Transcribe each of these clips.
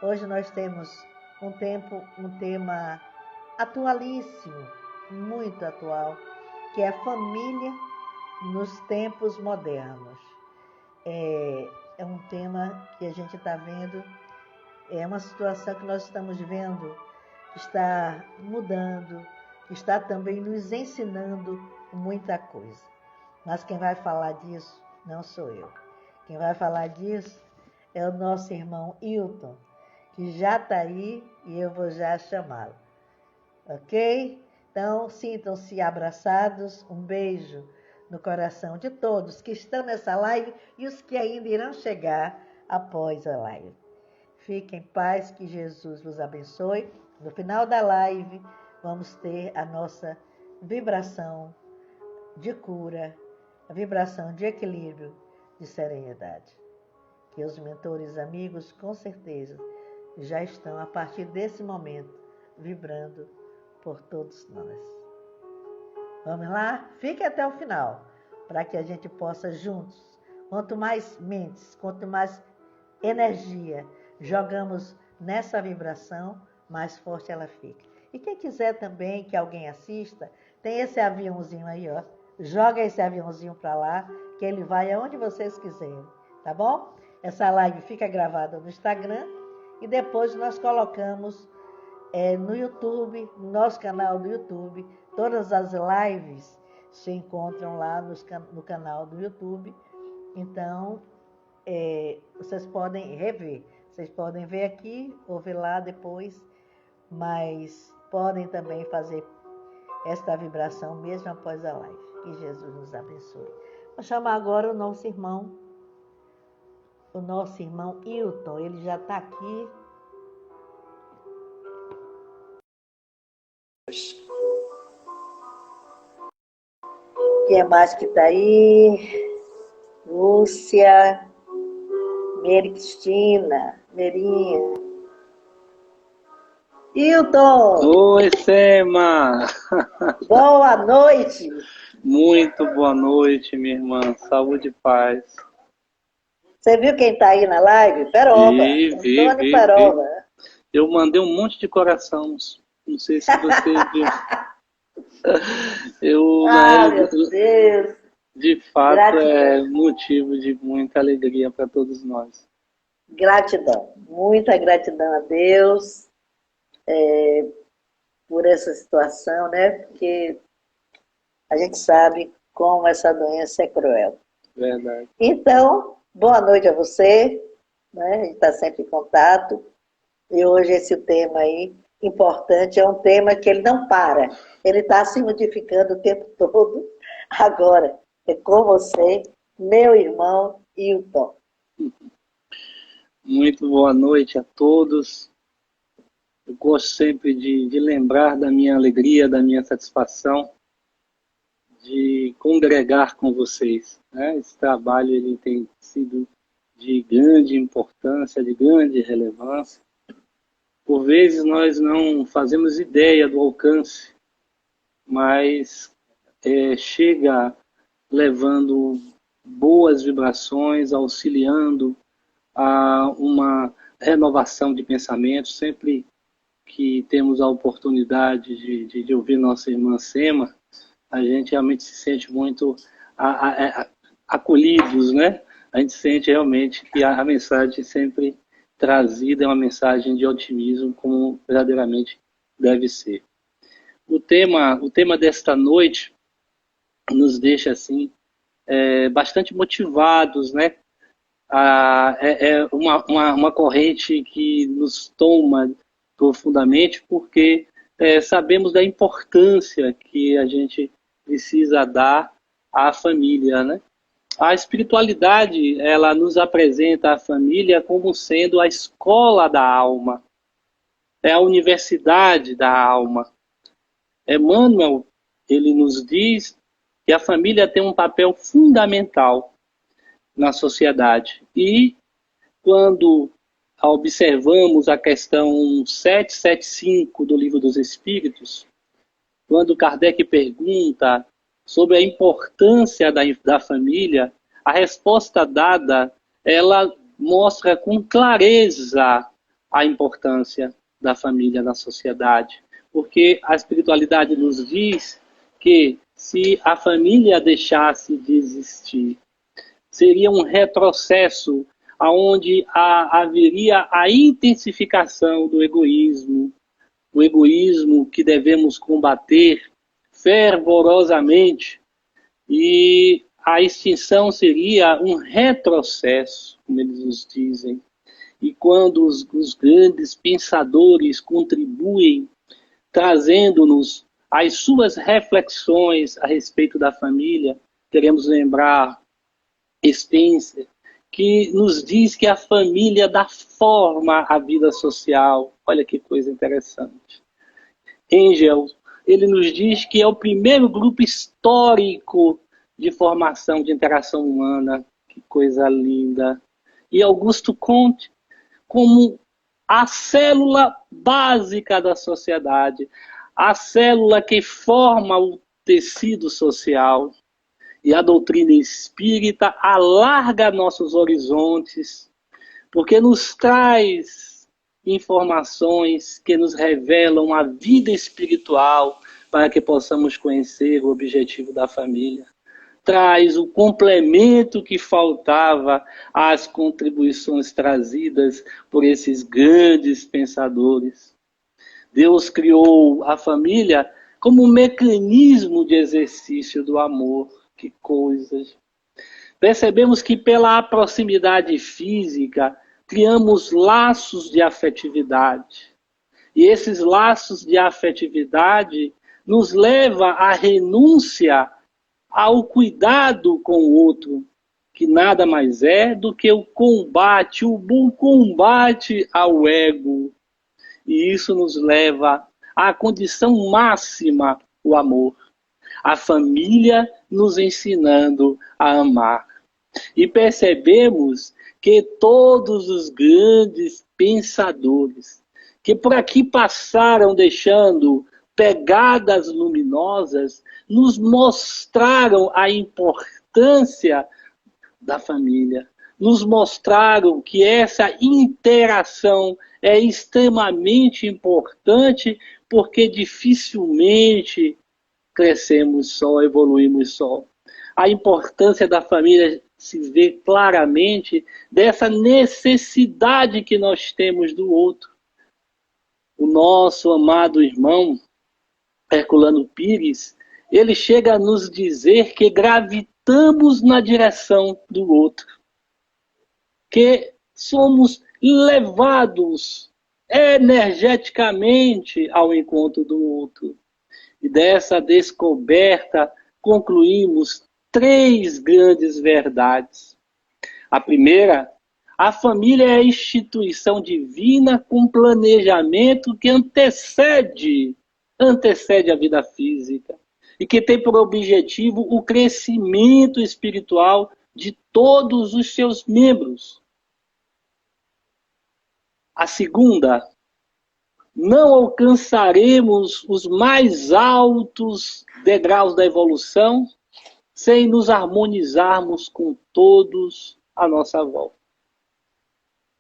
Hoje nós temos um tema atualíssimo, muito atual, que é a família nos tempos modernos. É um tema que a gente está vendo, é uma situação que nós estamos vendo que está mudando, que está também nos ensinando muita coisa. Mas quem vai falar disso não sou eu. Quem vai falar disso é o nosso irmão Hilton, que já está aí e eu vou já chamá-lo. Ok? Então, sintam-se abraçados. Um beijo no coração de todos que estão nessa live e os que ainda irão chegar após a live. Fiquem em paz, que Jesus vos abençoe. No final da live, vamos ter a nossa vibração de cura, a vibração de equilíbrio, de serenidade. Que os mentores amigos, com certeza, já estão, a partir desse momento, vibrando por todos nós. Vamos lá? Fique até o final, para que a gente possa juntos, quanto mais mentes, quanto mais energia jogamos nessa vibração, mais forte ela fica. E quem quiser também que alguém assista, tem esse aviãozinho aí, ó. Joga esse aviãozinho para lá, que ele vai aonde vocês quiserem, tá bom? Essa live fica gravada no Instagram e depois nós colocamos no YouTube, no nosso canal do YouTube. Todas as lives se encontram lá no canal do YouTube. Então, vocês podem rever. Vocês podem ver aqui ou ver lá depois, mas podem também fazer esta vibração mesmo após a live. Que Jesus nos abençoe. Vou chamar agora o nosso irmão Hilton. Ele já está aqui. Quem mais que está aí? Lúcia, Mary Cristina, Merinha. Hilton! Oi, Sema! Boa noite! Muito boa noite, minha irmã. Saúde e paz. Você viu quem está aí na live? Peroba. Vi. Peroba. Eu mandei um monte de corações. Não sei se você viu. Meu Deus! De fato, gratidão. É motivo de muita alegria para todos nós. Gratidão. Muita gratidão a Deus por essa situação, né? Porque a gente sabe como essa doença é cruel. Verdade. Então, boa noite a você, né? A gente está sempre em contato. E hoje esse tema aí, importante, é um tema que ele não para. Ele está se modificando o tempo todo. Agora, é com você, meu irmão Hilton. Muito boa noite a todos. Eu gosto sempre de lembrar da minha alegria, da minha satisfação de congregar com vocês, né? Esse trabalho ele tem sido de grande importância, de grande relevância. Por vezes nós não fazemos ideia do alcance, mas chega levando boas vibrações, auxiliando a uma renovação de pensamentos. Sempre que temos a oportunidade de ouvir nossa irmã Sema, a gente realmente se sente muito acolhidos, né? A gente sente realmente que a mensagem sempre trazida é uma mensagem de otimismo, como verdadeiramente deve ser. O tema desta noite nos deixa assim bastante motivados, né? É uma corrente que nos toma profundamente, porque sabemos da importância que a gente precisa dar à família, né? A espiritualidade, ela nos apresenta a família como sendo a escola da alma, é a universidade da alma. Emmanuel, ele nos diz que a família tem um papel fundamental na sociedade. E quando observamos a questão 775 do Livro dos Espíritos, quando Kardec pergunta sobre a importância da família, a resposta dada, ela mostra com clareza a importância da família na sociedade, porque a espiritualidade nos diz que se a família deixasse de existir, seria um retrocesso onde haveria a intensificação do egoísmo, o egoísmo que devemos combater fervorosamente, e a extinção seria um retrocesso, como eles nos dizem. E quando os grandes pensadores contribuem, trazendo-nos as suas reflexões a respeito da família, queremos lembrar Spencer, que nos diz que a família dá forma à vida social. Olha que coisa interessante. Engels, ele nos diz que é o primeiro grupo histórico de formação, de interação humana. Que coisa linda. E Augusto Comte, como a célula básica da sociedade, a célula que forma o tecido social. E a doutrina espírita alarga nossos horizontes, porque nos traz informações que nos revelam a vida espiritual para que possamos conhecer o objetivo da família. Traz o complemento que faltava às contribuições trazidas por esses grandes pensadores. Deus criou a família como um mecanismo de exercício do amor. Que coisas! Percebemos que pela proximidade física criamos laços de afetividade. E esses laços de afetividade nos levam à renúncia ao cuidado com o outro, que nada mais é do que o combate, o bom combate ao ego. E isso nos leva à condição máxima, o amor. A família nos ensinando a amar. E percebemos que todos os grandes pensadores que por aqui passaram deixando pegadas luminosas, nos mostraram a importância da família. Nos mostraram que essa interação é extremamente importante, porque dificilmente crescemos só, evoluímos só. A importância da família se vê claramente dessa necessidade que nós temos do outro. O nosso amado irmão, Herculano Pires, ele chega a nos dizer que gravitamos na direção do outro, que somos levados energeticamente ao encontro do outro. E dessa descoberta concluímos 3 grandes verdades. A primeira, a família é a instituição divina com planejamento que antecede a vida física e que tem por objetivo o crescimento espiritual de todos os seus membros. A segunda, não alcançaremos os mais altos degraus da evolução sem nos harmonizarmos com todos à nossa volta.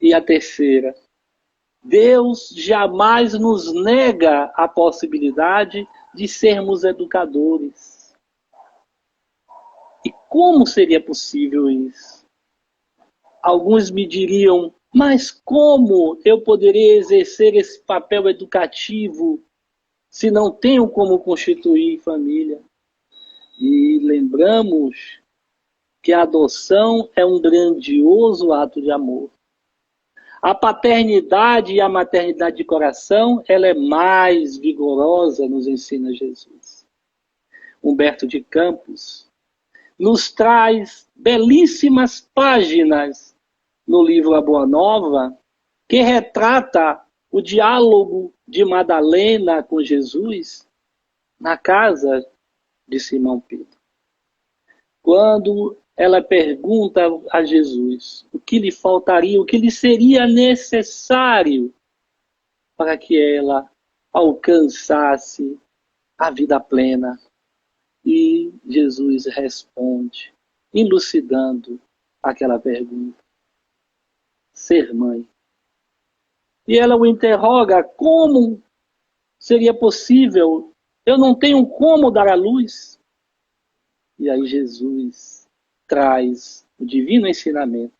E a terceira, Deus jamais nos nega a possibilidade de sermos educadores. E como seria possível isso? Alguns me diriam, mas como eu poderia exercer esse papel educativo se não tenho como constituir família? E lembramos que a adoção é um grandioso ato de amor. A paternidade e a maternidade de coração, ela é mais vigorosa, nos ensina Jesus. Humberto de Campos nos traz belíssimas páginas no livro A Boa Nova, que retrata o diálogo de Madalena com Jesus na casa de Simão Pedro. Quando ela pergunta a Jesus o que lhe faltaria, o que lhe seria necessário para que ela alcançasse a vida plena. E Jesus responde, elucidando aquela pergunta: ser mãe. E ela o interroga: como seria possível? Eu não tenho como dar à luz. E aí Jesus traz o divino ensinamento.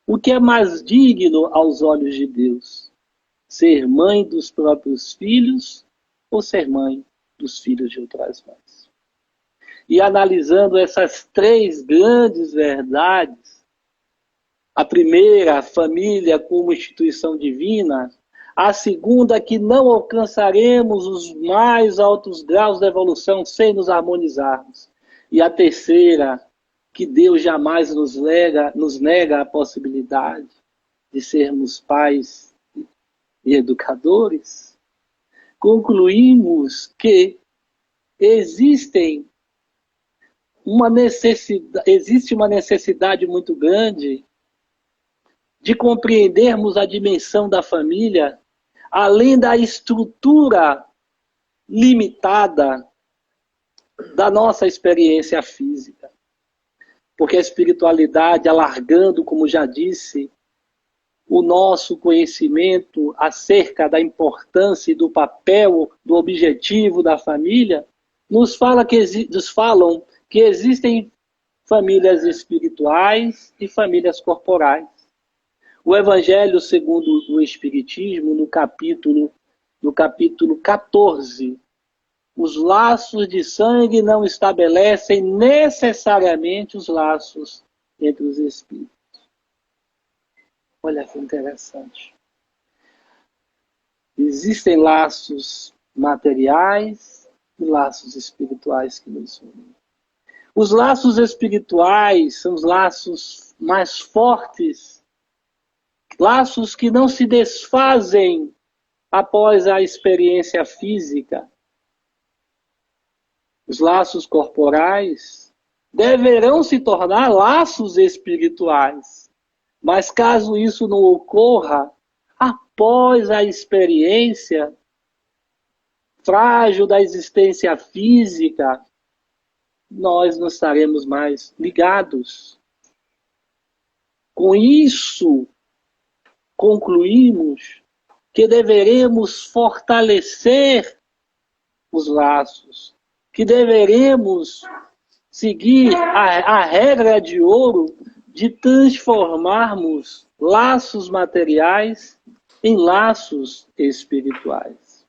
O que é mais digno aos olhos de Deus? Ser mãe dos próprios filhos ou ser mãe dos filhos de outras mães? E analisando essas três grandes verdades, a primeira, a família como instituição divina; a segunda, que não alcançaremos os mais altos graus da evolução sem nos harmonizarmos; e a terceira, que Deus jamais nos nega a possibilidade de sermos pais e educadores. Concluímos que existe uma necessidade muito grande de compreendermos a dimensão da família, além da estrutura limitada da nossa experiência física. Porque a espiritualidade, alargando, como já disse, o nosso conhecimento acerca da importância e do papel, do objetivo da família, nos falam que existem famílias espirituais e famílias corporais. O Evangelho segundo o Espiritismo, no capítulo 14, os laços de sangue não estabelecem necessariamente os laços entre os espíritos. Olha que interessante. Existem laços materiais e laços espirituais que nos unem. Os laços espirituais são os laços mais fortes, laços que não se desfazem após a experiência física. Os laços corporais deverão se tornar laços espirituais. Mas caso isso não ocorra, após a experiência frágil da existência física, nós não estaremos mais ligados. Com isso, concluímos que deveremos fortalecer os laços, que deveremos seguir a regra de ouro de transformarmos laços materiais em laços espirituais.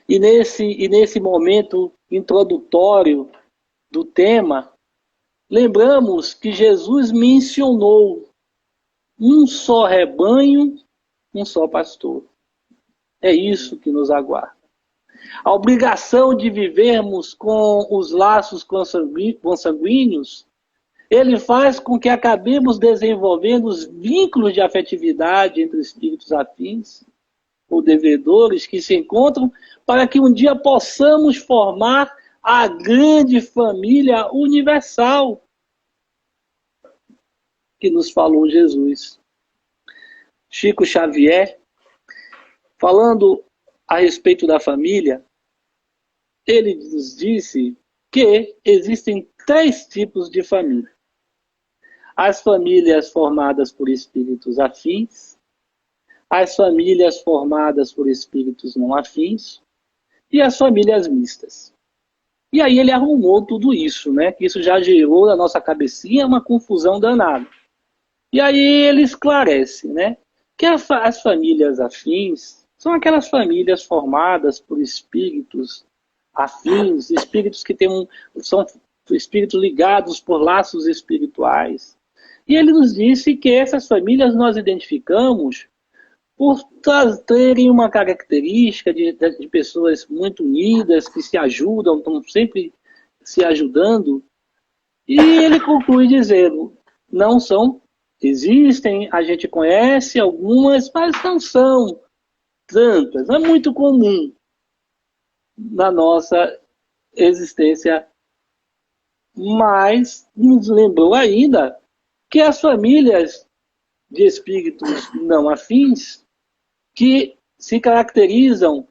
E nesse momento introdutório do tema, lembramos que Jesus mencionou um só rebanho, um só pastor. É isso que nos aguarda. A obrigação de vivermos com os laços consanguíneos, ele faz com que acabemos desenvolvendo os vínculos de afetividade entre espíritos afins ou devedores que se encontram, para que um dia possamos formar a grande família universal que nos falou Jesus. Chico Xavier, falando a respeito da família, ele nos disse que existem 3 tipos de família. As famílias formadas por espíritos afins, as famílias formadas por espíritos não afins e as famílias mistas. E aí ele arrumou tudo isso, né? Que isso já gerou na nossa cabecinha uma confusão danada. E aí ele esclarece, né? Que as famílias afins são aquelas famílias formadas por espíritos afins, espíritos que são espíritos ligados por laços espirituais. E ele nos disse que essas famílias nós identificamos por terem uma característica de pessoas muito unidas, que se ajudam, estão sempre se ajudando. E ele conclui dizendo, não são, existem, a gente conhece algumas, mas não são tantas, não é muito comum na nossa existência. Mas nos lembrou ainda que as famílias de espíritos não afins, que se caracterizam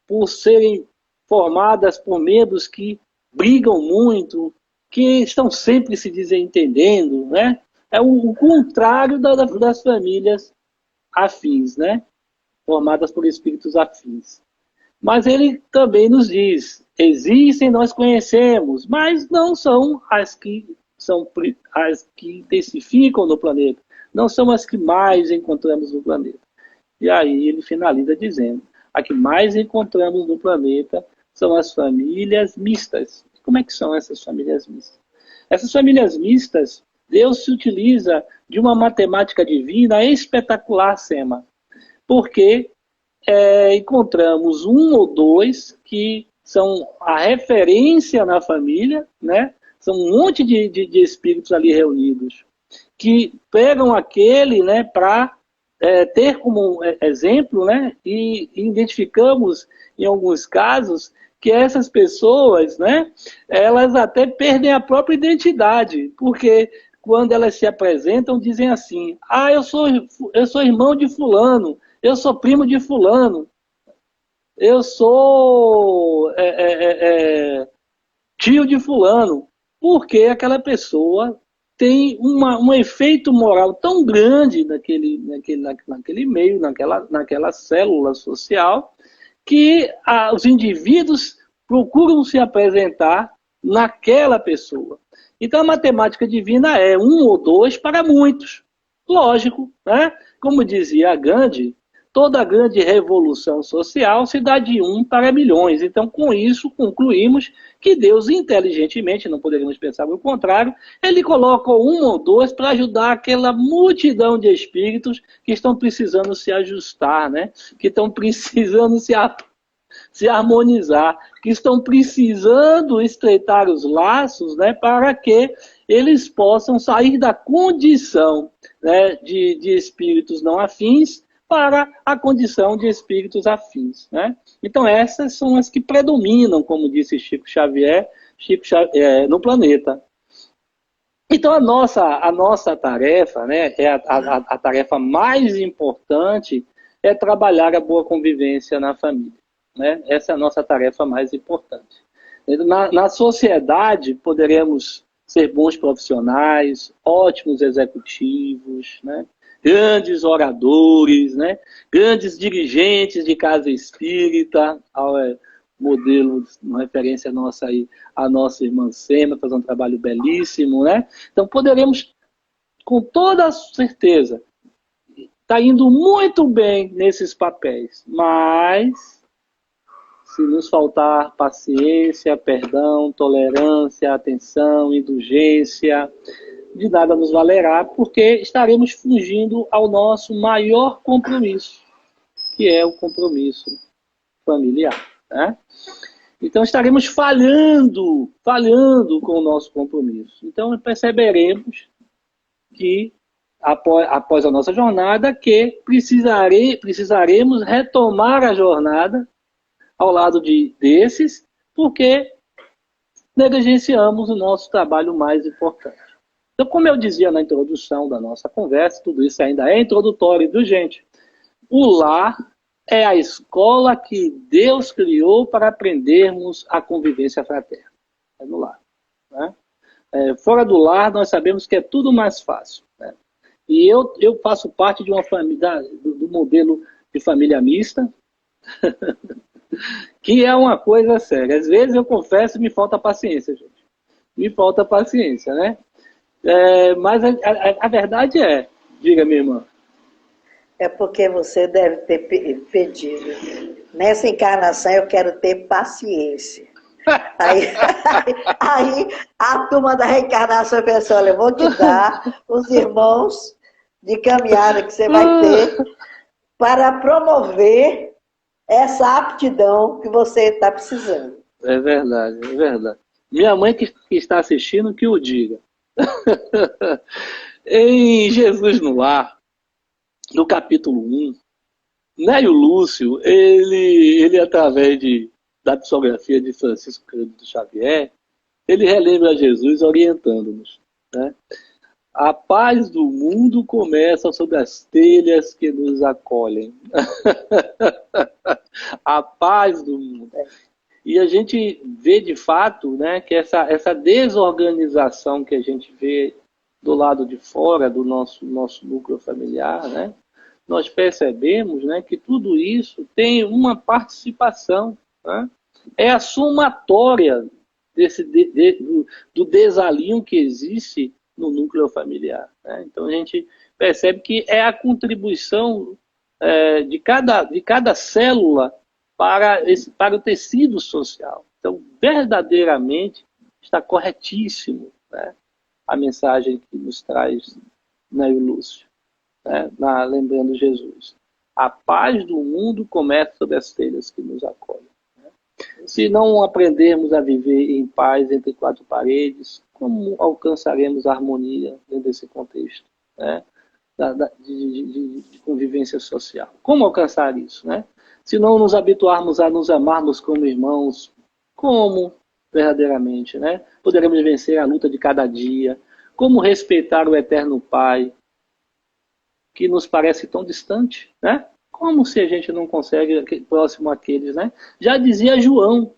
por serem formadas por membros que brigam muito, que estão sempre se desentendendo, né? É o contrário das famílias afins, né? formadas por espíritos afins. Mas ele também nos diz, existem, nós conhecemos, mas não são as que intensificam no planeta, não são as que mais encontramos no planeta. E aí ele finaliza dizendo, a que mais encontramos no planeta são as famílias mistas. Como é que são essas famílias mistas? Essas famílias mistas, Deus se utiliza de uma matemática divina espetacular, Sema, porque encontramos um ou dois que são a referência na família, né? São um monte de espíritos ali reunidos, que pegam aquele, né, para ter como exemplo, né, e identificamos, em alguns casos, que essas pessoas, né, elas até perdem a própria identidade, porque quando elas se apresentam, dizem assim, eu sou irmão de fulano, eu sou primo de fulano, eu sou tio de fulano, porque aquela pessoa tem um efeito moral tão grande naquele meio, naquela célula social, que os indivíduos procuram se apresentar naquela pessoa. Então a matemática divina é um ou dois para muitos. Lógico, né? Como dizia Gandhi, toda grande revolução social se dá de 1 para milhões. Então, com isso, concluímos que Deus, inteligentemente, não poderíamos pensar o contrário, ele coloca um ou dois para ajudar aquela multidão de espíritos que estão precisando se ajustar, né? Que estão precisando se harmonizar, que estão precisando estreitar os laços, né, para que eles possam sair da condição, né, de espíritos não afins para a condição de espíritos afins, né? Então essas são as que predominam, como disse Chico Xavier no planeta. Então a nossa tarefa, né, a tarefa mais importante é trabalhar a boa convivência na família, né? Essa é a nossa tarefa mais importante. Na sociedade poderemos ser bons profissionais, ótimos executivos, né? Grandes oradores, né? Grandes dirigentes de casa espírita, ao modelo, uma referência nossa aí, a nossa irmã Sema, faz um trabalho belíssimo, né? Então poderemos, com toda certeza, estar indo muito bem nesses papéis, mas se nos faltar paciência, perdão, tolerância, atenção, indulgência, de nada nos valerá, porque estaremos fugindo ao nosso maior compromisso, que é o compromisso familiar, né? Então estaremos falhando com o nosso compromisso. Então perceberemos que, após a nossa jornada, que precisaremos retomar a jornada ao lado desses, porque negligenciamos o nosso trabalho mais importante. Então, como eu dizia na introdução da nossa conversa, tudo isso ainda é introdutório, viu, gente? O lar é a escola que Deus criou para aprendermos a convivência fraterna. É no lar, né? Fora do lar, nós sabemos que é tudo mais fácil, né? E eu faço parte de uma família, do modelo de família mista, que é uma coisa séria. Às vezes eu confesso, me falta paciência, gente. Me falta paciência, né? Mas a verdade diga, minha irmã. É porque você deve ter pedido. Nessa encarnação eu quero ter paciência. Aí a turma da reencarnação pensou, olha, eu vou te dar os irmãos de caminhada que você vai ter para promover essa aptidão que você está precisando. É verdade, é verdade. Minha mãe que está assistindo, que o diga. Em Jesus no Lar, no capítulo 1, Nélio Lúcio, ele através da psicografia de Francisco Cândido Xavier, ele relembra Jesus orientando-nos, né? A paz do mundo começa sobre as telhas que nos acolhem. A paz do mundo. E a gente vê de fato, né, que essa desorganização que a gente vê do lado de fora do nosso núcleo familiar, né, nós percebemos, né, que tudo isso tem uma participação, né? É a somatória do desalinho que existe no núcleo familiar, né? Então a gente percebe que é a contribuição de cada célula para o tecido social. Então, verdadeiramente, está corretíssimo, né, a mensagem que nos traz Neio Lúcio, né, lembrando Jesus. A paz do mundo começa sob as telhas que nos acolhem. Né? Se não aprendermos a viver em paz entre quatro paredes, como alcançaremos a harmonia dentro desse contexto, né, de convivência social? Como alcançar isso, né? Se não nos habituarmos a nos amarmos como irmãos, como verdadeiramente, né, poderemos vencer a luta de cada dia? Como respeitar o eterno Pai, que nos parece tão distante, né? Como se a gente não consegue próximo àqueles, né? Já dizia João,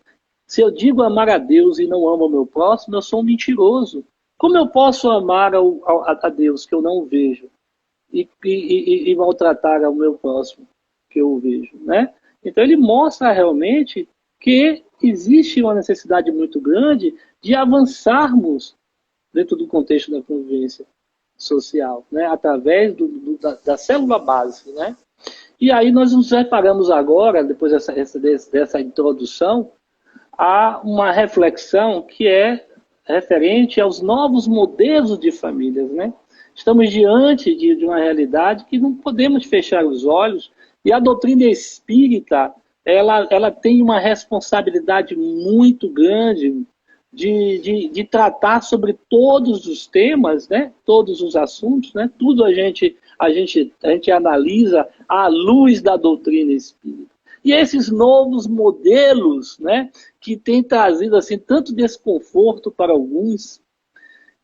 se eu digo amar a Deus e não amo o meu próximo, eu sou um mentiroso. Como eu posso amar a Deus que eu não vejo e maltratar ao meu próximo que eu vejo, né? Então ele mostra realmente que existe uma necessidade muito grande de avançarmos dentro do contexto da convivência social, né? Através da célula base, né? E aí nós nos reparamos agora, depois dessa introdução, a uma reflexão que é referente aos novos modelos de famílias, né? Estamos diante de uma realidade que não podemos fechar os olhos, e a doutrina espírita, ela tem uma responsabilidade muito grande de tratar sobre todos os temas, né? Todos os assuntos, né? Tudo a gente analisa à luz da doutrina espírita. E esses novos modelos, né, que têm trazido assim, tanto desconforto para alguns,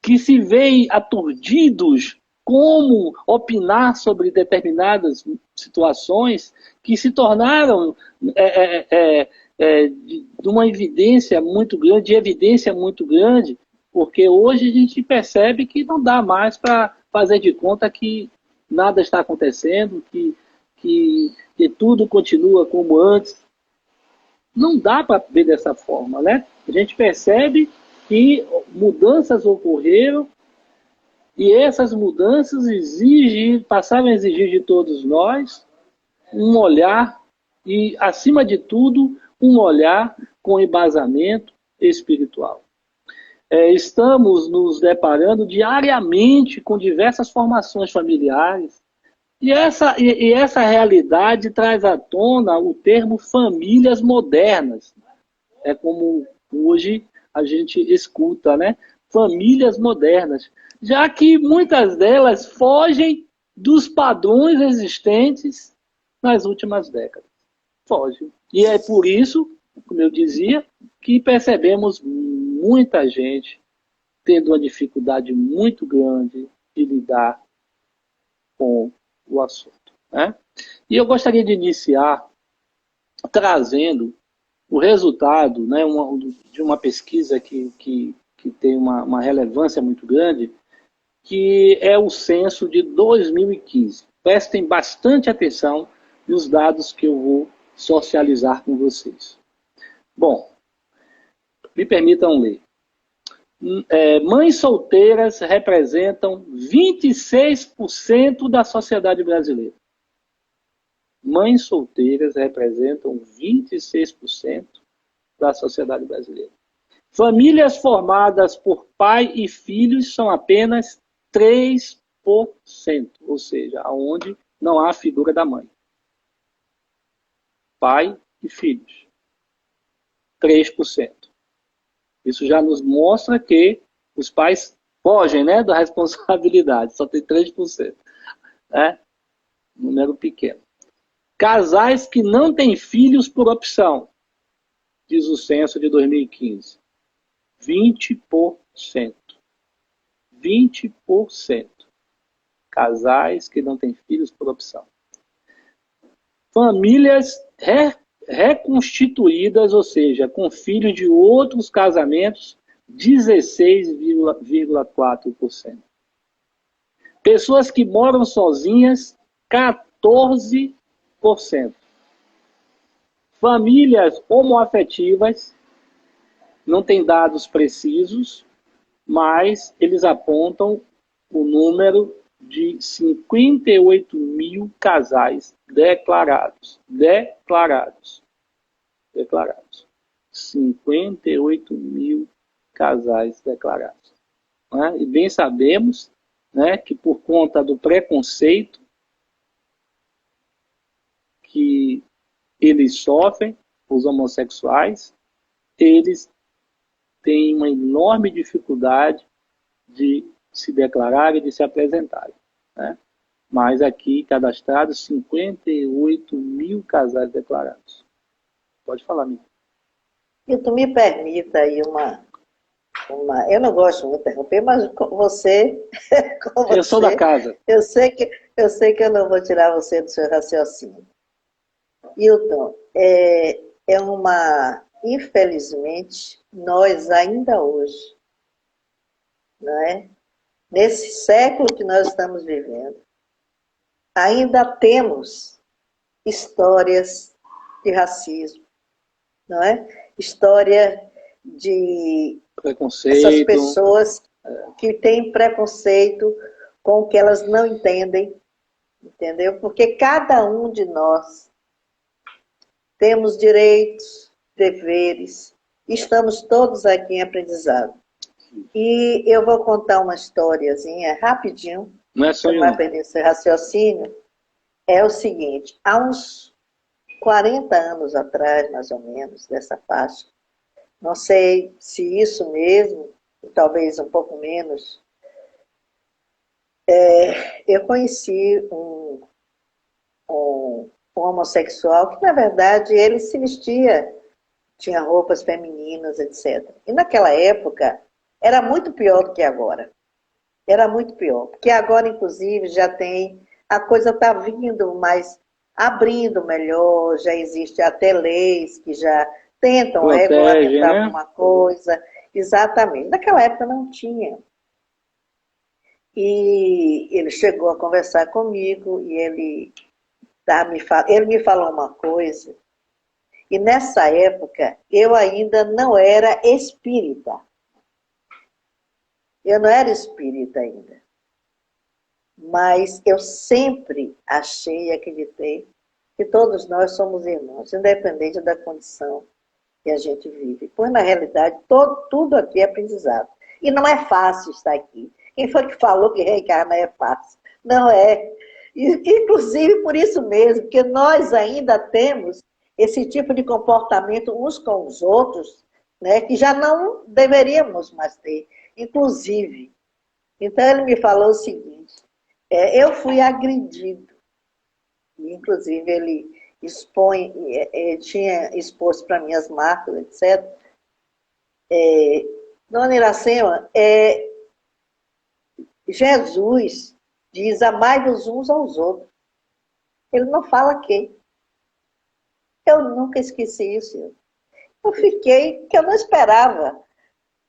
que se veem aturdidos como opinar sobre determinadas situações, que se tornaram de uma evidência muito grande, porque hoje a gente percebe que não dá mais para fazer de conta que nada está acontecendo, que tudo continua como antes. Não dá para ver dessa forma, né? A gente percebe que mudanças ocorreram e essas mudanças passaram a exigir de todos nós um olhar e, acima de tudo, um olhar com embasamento espiritual. Estamos nos deparando diariamente com diversas formações familiares e essa realidade traz à tona o termo famílias modernas. É como hoje a gente escuta, né? Famílias modernas, já que muitas delas fogem dos padrões existentes nas últimas décadas. Fogem. E é por isso, como eu dizia, que percebemos muita gente tendo uma dificuldade muito grande de lidar com o assunto, né? E eu gostaria de iniciar trazendo o resultado, né, de uma pesquisa que tem uma relevância muito grande, que é o censo de 2015. Prestem bastante atenção nos dados que eu vou socializar com vocês. Bom, me permitam ler. Mães solteiras representam 26% da sociedade brasileira. Mães solteiras representam 26% da sociedade brasileira. Famílias formadas por pai e filhos são apenas 3%, ou seja, onde não há a figura da mãe. Pai e filhos. 3%. Isso já nos mostra que os pais fogem, né, da responsabilidade. Só tem 3%. Né? Número pequeno. Casais que não têm filhos por opção, diz o censo de 2015. 20%. 20%. Casais que não têm filhos por opção. Famílias reconstituídas, ou seja, com filhos de outros casamentos, 16,4%. Pessoas que moram sozinhas, 14%. Famílias homoafetivas, não tem dados precisos, mas eles apontam o número de 58 mil casais declarados. Declarados. 58 mil casais declarados. Né? E bem sabemos, né, que por conta do preconceito que eles sofrem, os homossexuais, eles têm uma enorme dificuldade de se declarar e de se apresentar. Né? Mas aqui, cadastrados, 58 mil casais declarados. Pode falar, Mika. E tu me permita aí uma... Eu não gosto muito de interromper, mas com você... Eu sou da casa. Eu sei que eu não vou tirar você do seu raciocínio. Hilton, infelizmente, nós ainda hoje, não é? Nesse século que nós estamos vivendo, ainda temos histórias de racismo, não é? História de preconceito. Essas pessoas que têm preconceito com o que elas não entendem, entendeu? Porque cada um de nós temos direitos, deveres, estamos todos aqui em aprendizado. E eu vou contar uma historiazinha rapidinho, não é só não vai perder esse raciocínio. É o seguinte, há uns 40 anos atrás, mais ou menos, dessa faixa, não sei se isso mesmo, talvez um pouco menos, eu conheci um homossexual que, na verdade, ele se vestia, tinha roupas femininas, etc. E naquela época, era muito pior do que agora. Era muito pior. Porque agora, inclusive, já tem... A coisa está vindo, mas abrindo melhor, já existe até leis que já tentam regulamentar alguma coisa. Exatamente. Naquela época não tinha. E ele chegou a conversar comigo e ele me falou uma coisa. E nessa época, eu ainda não era espírita. Eu não era espírita ainda. Mas eu sempre achei e acreditei que todos nós somos irmãos, independente da condição que a gente vive. Pois, na realidade, tudo aqui é aprendizado. E não é fácil estar aqui. Quem foi que falou que reencarnar é fácil? Não é. Inclusive por isso mesmo, porque nós ainda temos esse tipo de comportamento uns com os outros, né, que já não deveríamos mais ter, inclusive. Então ele me falou o seguinte, eu fui agredido, inclusive ele tinha exposto para mim as marcas, etc. Dona Iracema, Jesus diz, amai-vos uns aos outros. Ele não fala quem. Eu nunca esqueci isso. Eu fiquei, que eu não esperava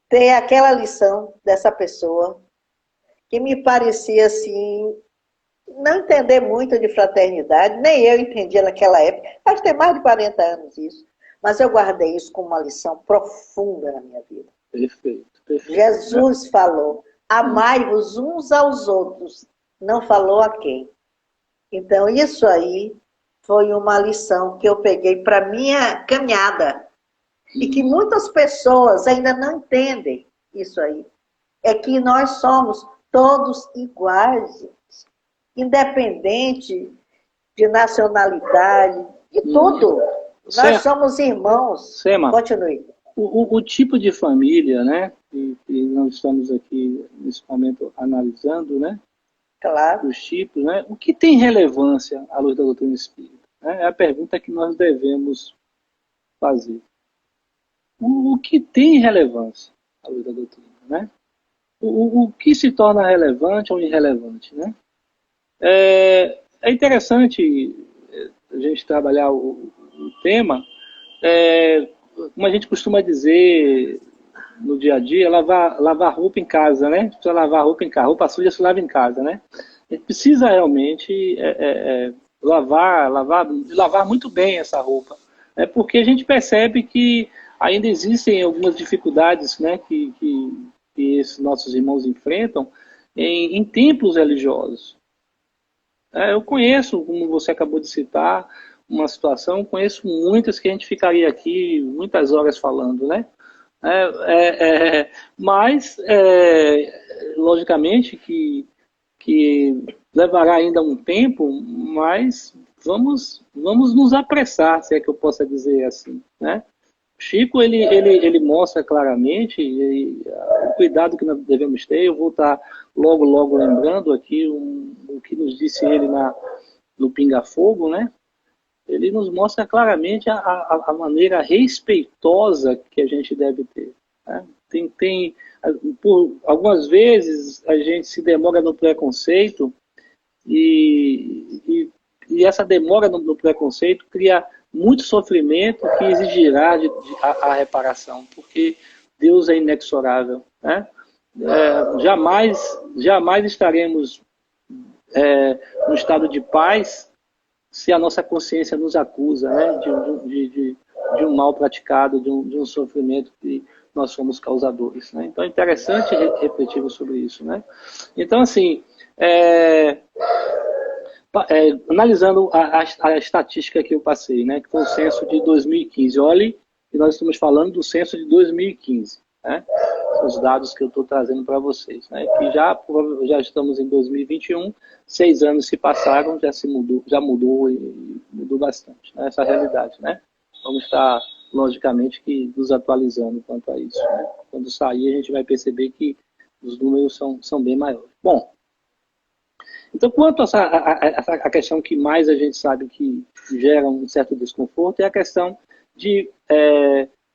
ter aquela lição dessa pessoa, que me parecia assim, não entender muito de fraternidade, nem eu entendia naquela época, faz ter mais de 40 anos isso, mas eu guardei isso como uma lição profunda na minha vida. Perfeito. Jesus falou, amai-vos uns aos outros, não falou a quem. Então isso aí foi uma lição que eu peguei para a minha caminhada. E que muitas pessoas ainda não entendem isso aí. É que nós somos todos iguais, independente de nacionalidade, de tudo. Nós somos irmãos. Sema, continue. O tipo de família, né, que nós estamos aqui nesse momento analisando, né, claro. Os tipos, né, o que tem relevância à luz da doutrina espírita? Né, é a pergunta que nós devemos fazer. O que tem relevância à luz da doutrina, né? O que se torna relevante ou irrelevante, né? É interessante a gente trabalhar o tema, como a gente costuma dizer no dia a dia, lavar roupa em casa, né? Precisa lavar roupa em casa, roupa suja se lava em casa, né? A gente precisa realmente lavar muito bem essa roupa. É porque a gente percebe que ainda existem algumas dificuldades, né, que esses nossos irmãos enfrentam em templos religiosos. Eu conheço, como você acabou de citar, uma situação, conheço muitas que a gente ficaria aqui muitas horas falando, né? Mas, logicamente, que levará ainda um tempo, mas vamos nos apressar, se é que eu possa dizer assim, né? Chico, ele mostra claramente o cuidado que nós devemos ter. Eu vou estar logo lembrando aqui o que nos disse ele no Pinga Fogo, né? Ele nos mostra claramente a maneira respeitosa que a gente deve ter. Né? Por algumas vezes a gente se demora no preconceito e essa demora no preconceito cria muito sofrimento que exigirá a reparação, porque Deus é inexorável. Né? Jamais estaremos no estado de paz se a nossa consciência nos acusa, né, de um mal praticado, de um sofrimento que nós fomos causadores. Né? Então é interessante refletirmos sobre isso. Né? Então, assim, analisando a estatística que eu passei, né, que foi o censo de 2015. Olhe que nós estamos falando do censo de 2015. Né? São os dados que eu estou trazendo para vocês. Né? Que já estamos em 2021, 6 anos se passaram, já mudou e mudou bastante. Né? Essa realidade. Né? Vamos estar, logicamente, que nos atualizando quanto a isso. Né? Quando sair, a gente vai perceber que os números são bem maiores. Bom, então, quanto a questão que mais a gente sabe que gera um certo desconforto é a questão de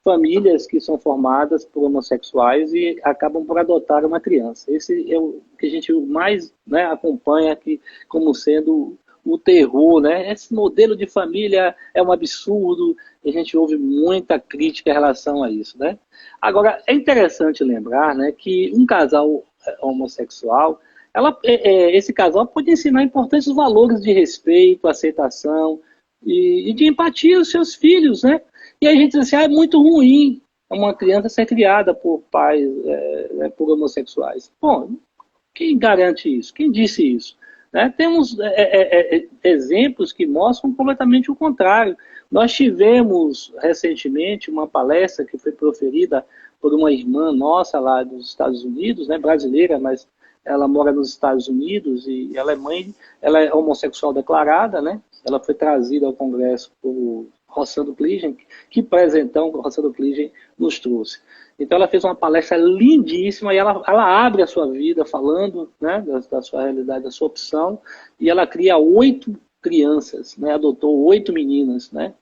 famílias que são formadas por homossexuais e acabam por adotar uma criança. Esse é o que a gente mais, né, acompanha aqui como sendo o terror. Né? Esse modelo de família é um absurdo e a gente ouve muita crítica em relação a isso. Né? Agora, é interessante lembrar, né, que um casal homossexual, esse casal pode ensinar importantes valores de respeito, aceitação e de empatia aos seus filhos, né? E a gente diz assim, é muito ruim uma criança ser criada por pais, por homossexuais. Bom, quem garante isso? Quem disse isso? Né? Temos exemplos que mostram completamente o contrário. Nós tivemos recentemente uma palestra que foi proferida por uma irmã nossa lá dos Estados Unidos, né, brasileira, mas ela mora nos Estados Unidos e ela é homossexual declarada, né? Ela foi trazida ao Congresso por Rossando Pligen, que presentão Rossando Pligen nos trouxe. Então ela fez uma palestra lindíssima e ela abre a sua vida falando, né, da sua realidade, da sua opção, e ela cria 8 crianças, né? Adotou 8 meninas, né?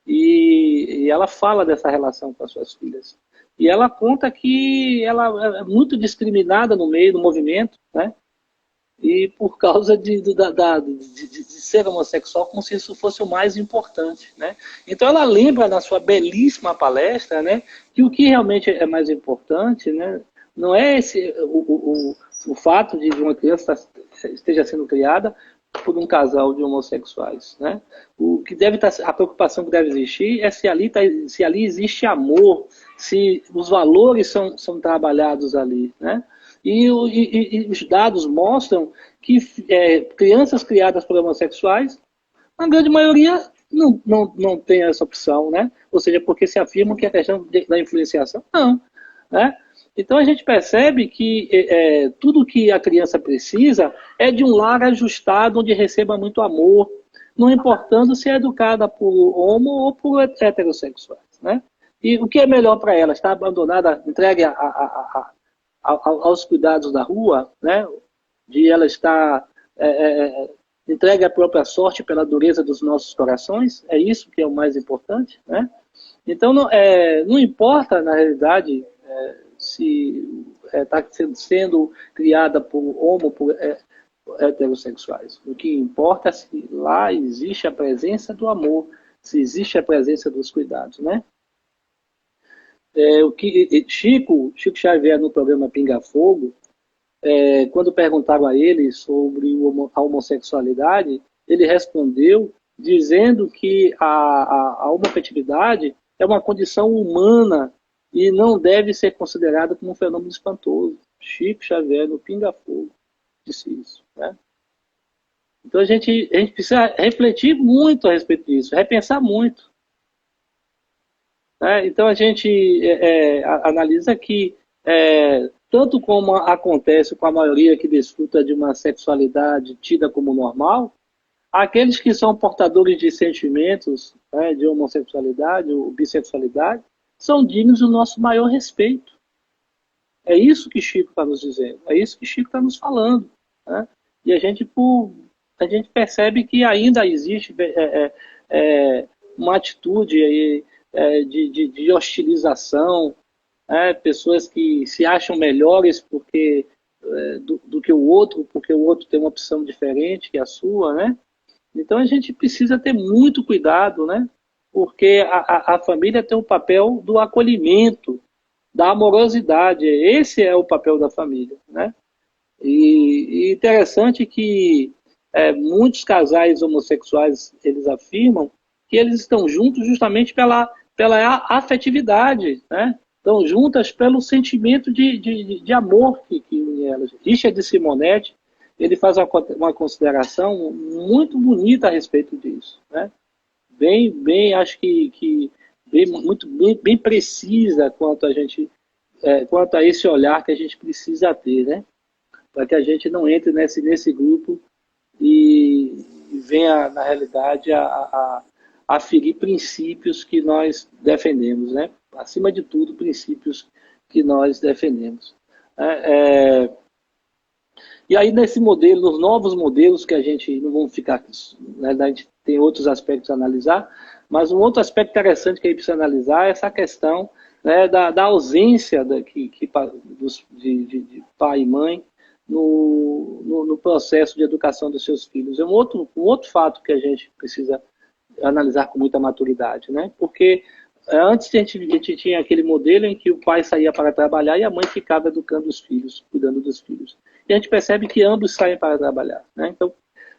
E ela fala dessa relação com as suas filhas. E ela conta que ela é muito discriminada no meio do movimento, né? E por causa de ser homossexual, como se isso fosse o mais importante, né? Então ela lembra na sua belíssima palestra, né, que o que realmente é mais importante, né, não é o fato de uma criança esteja sendo criada por um casal de homossexuais, né? O que deve estar, a preocupação que deve existir é se ali existe amor, se os valores são trabalhados ali, né? E os dados mostram que crianças criadas por homossexuais, a grande maioria não tem essa opção, né? Ou seja, porque se afirmam que a questão da influenciação, não, né? Então a gente percebe que tudo que a criança precisa é de um lar ajustado, onde receba muito amor, não importando se é educada por homo ou por heterossexuais, né? E o que é melhor para ela? Estar abandonada, entregue aos cuidados da rua, né? De ela estar entregue à própria sorte pela dureza dos nossos corações? É isso que é o mais importante, né? Então não importa, na realidade, se está sendo criada por homo, por heterossexuais. O que importa é se lá existe a presença do amor, se existe a presença dos cuidados, né? O que Chico Xavier, no programa Pinga Fogo, quando perguntaram a ele sobre a homossexualidade, ele respondeu dizendo que a homoafetividade é uma condição humana e não deve ser considerada como um fenômeno espantoso. Chico Xavier, no Pinga Fogo, disse isso, né? Então a gente precisa refletir muito a respeito disso, repensar muito. Né? Então a gente analisa que, tanto como acontece com a maioria que desfruta de uma sexualidade tida como normal, aqueles que são portadores de sentimentos, né, de homossexualidade ou bissexualidade são dignos do nosso maior respeito. É isso que Chico está nos dizendo, é isso que Chico está nos falando. Né? E a gente percebe que ainda existe uma atitude aí, de hostilização, pessoas que se acham melhores do que o outro, porque o outro tem uma opção diferente que a sua, né? Então a gente precisa ter muito cuidado, né? Porque a família tem o papel do acolhimento, da amorosidade. Esse é o papel da família, né? E interessante que muitos casais homossexuais, eles afirmam que eles estão juntos justamente pela afetividade, né? Estão juntas pelo sentimento de amor que une elas. Richard Simonetti, ele faz uma consideração muito bonita a respeito disso, né? Acho que bem precisa quanto a esse olhar que a gente precisa ter, né? Para que a gente não entre nesse grupo e venha, na realidade, a ferir princípios que nós defendemos, né? Acima de tudo, princípios que nós defendemos. E aí, nesse modelo, nos novos modelos que a gente não vamos ficar, né, a gente tem outros aspectos a analisar, mas um outro aspecto interessante que a gente precisa analisar é essa questão, né, da ausência de pai e mãe no processo de educação dos seus filhos. É um outro fato que a gente precisa analisar com muita maturidade, né? Porque antes a gente tinha aquele modelo em que o pai saía para trabalhar e a mãe ficava educando os filhos, cuidando dos filhos. E a gente percebe que ambos saem para trabalhar, né? Então,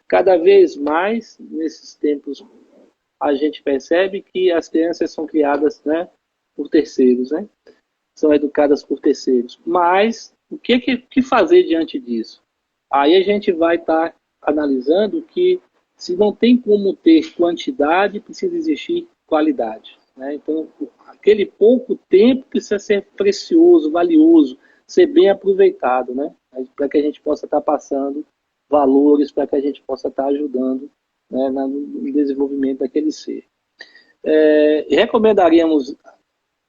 cada vez mais, nesses tempos, a gente percebe que as crianças são criadas, né, por terceiros, né? São educadas por terceiros. Mas, o que fazer diante disso? Aí a gente vai estar analisando que, se não tem como ter quantidade, precisa existir qualidade. Né? Então, aquele pouco tempo precisa ser precioso, valioso, ser bem aproveitado, né? Para que a gente possa estar passando valores, para que a gente possa estar ajudando, né, no desenvolvimento daquele ser. Recomendaríamos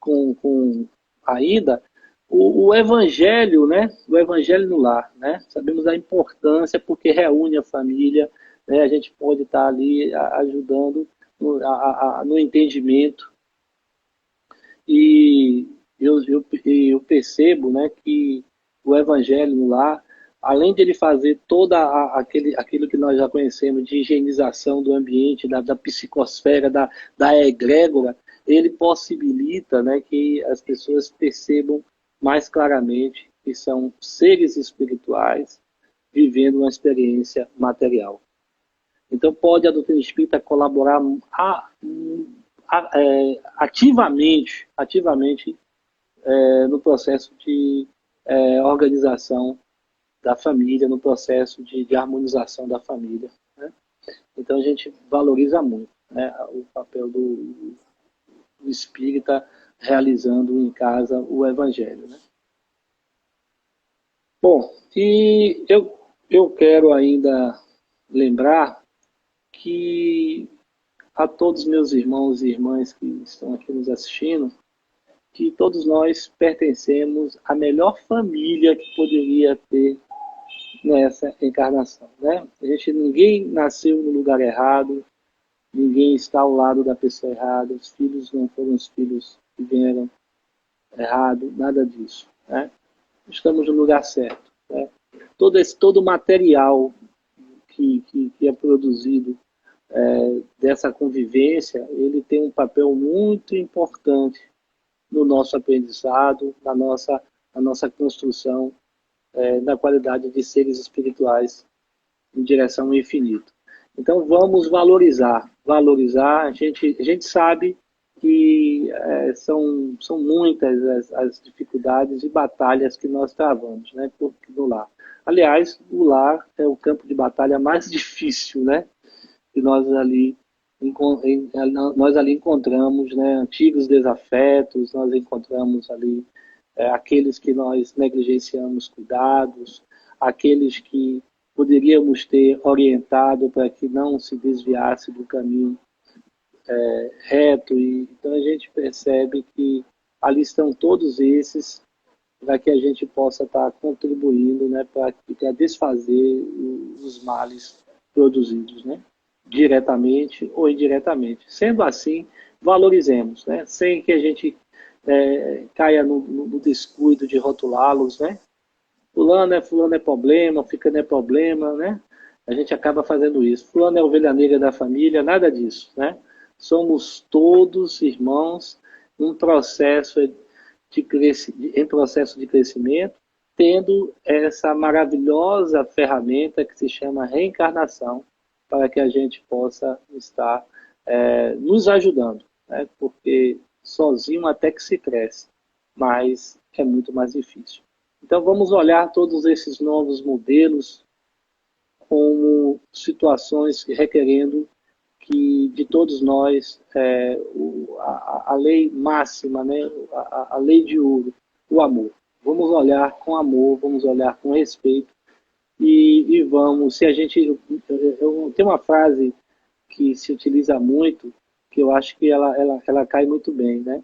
com a Ida o Evangelho, né? O Evangelho no Lar, né? Sabemos da importância porque reúne a família, né? A gente pode estar ali ajudando no entendimento. E eu percebo, né, que o Evangelho no Lar, além de ele fazer aquilo que nós já conhecemos de higienização do ambiente, da psicosfera, da egrégora, ele possibilita, né, que as pessoas percebam mais claramente que são seres espirituais vivendo uma experiência material. Então pode a doutrina espírita colaborar ativamente no processo de organização da família, no processo de harmonização da família. Né? Então a gente valoriza muito, né, o papel do espírita realizando em casa o Evangelho. Né? Bom, e eu quero ainda lembrar que a todos meus irmãos e irmãs que estão aqui nos assistindo, que todos nós pertencemos à melhor família que poderia ter nessa encarnação. Né? Ninguém nasceu no lugar errado, ninguém está ao lado da pessoa errada, os filhos não foram os filhos que vieram errado, nada disso. Né? Estamos no lugar certo. Né? Todo o material que é produzido dessa convivência, ele tem um papel muito importante no nosso aprendizado, na nossa construção da qualidade de seres espirituais em direção ao infinito. Então vamos valorizar, a gente sabe que são muitas as dificuldades e batalhas que nós travamos, né, no lar. Aliás, o lar é o campo de batalha mais difícil, né, que nós ali encontramos, né, antigos desafetos, nós encontramos ali aqueles que nós negligenciamos cuidados, aqueles que poderíamos ter orientado para que não se desviasse do caminho reto. E então a gente percebe que ali estão todos esses para que a gente possa estar contribuindo, né, para desfazer os males produzidos, né, diretamente ou indiretamente. Sendo assim, valorizemos, né, sem que a gente caia no descuido de rotulá-los, né? Fulano é problema, fica não é problema, né? A gente acaba fazendo isso. Fulano é ovelha negra da família, nada disso, né? Somos todos irmãos em processo em processo de crescimento, tendo essa maravilhosa ferramenta que se chama reencarnação, para que a gente possa estar nos ajudando, né? Porque sozinho até que se cresce, mas é muito mais difícil. Então vamos olhar todos esses novos modelos como situações requerendo que de todos nós a lei máxima, né, a lei de ouro, o amor. Vamos olhar com amor, vamos olhar com respeito e vamos, se a gente... Tem uma frase que se utiliza muito, que eu acho que ela cai muito bem, né?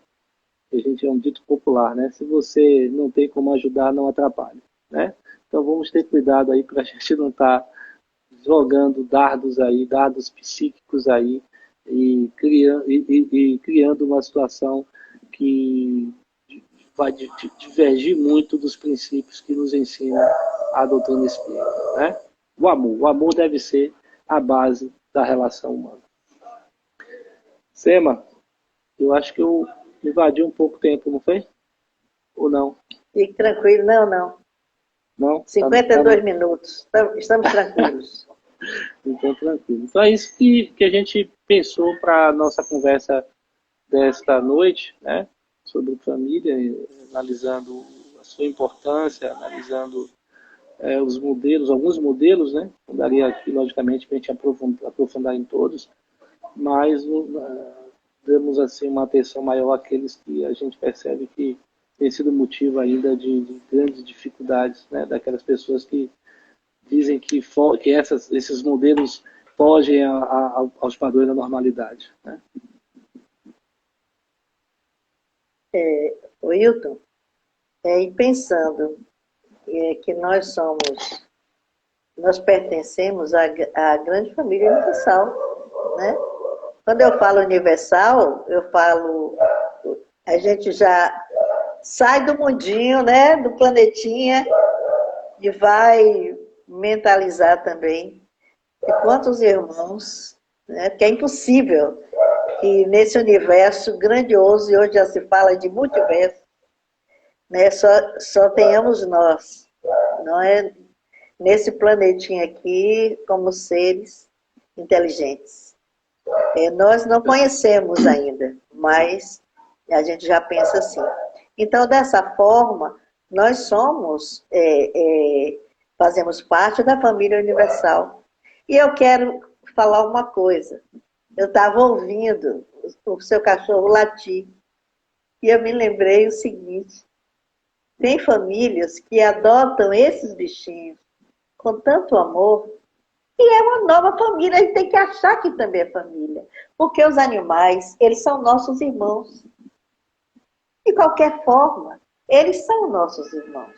A gente é um dito popular, né? Se você não tem como ajudar, não atrapalhe, né? Então vamos ter cuidado aí para a gente não estar jogando dardos psíquicos aí e criando uma situação que vai divergir muito dos princípios que nos ensina a doutrina espírita, né? O amor deve ser a base da relação humana. Sema, eu acho que eu invadi um pouco o tempo, não foi? Ou não? Fique tranquilo, não. Não? 52 minutos, estamos tranquilos. Então, tranquilo. Então é isso que a gente pensou para a nossa conversa desta noite, né? Sobre família, analisando a sua importância, analisando os modelos, alguns modelos, né? Não daria aqui, logicamente, para a gente aprofundar em todos, mas damos assim uma atenção maior àqueles que a gente percebe que tem sido motivo ainda de grandes dificuldades, né? Daquelas pessoas que dizem que esses modelos fogem aos padrões da normalidade, né? Wilton, e pensando que nós pertencemos à grande família universal, né? Quando eu falo universal, a gente já sai do mundinho, né? Do planetinha e vai mentalizar também de quantos irmãos, né? Porque é impossível que nesse universo grandioso, e hoje já se fala de multiverso, né? Só tenhamos nós, não é? Nesse planetinha aqui, como seres inteligentes. Nós não conhecemos ainda, mas a gente já pensa assim. Então, dessa forma, nós fazemos parte da família universal. E eu quero falar uma coisa. Eu estava ouvindo o seu cachorro latir, e eu me lembrei o seguinte: tem famílias que adotam esses bichinhos com tanto amor, e é uma nova família, a gente tem que achar que também é família. Porque os animais, eles são nossos irmãos. De qualquer forma, eles são nossos irmãos.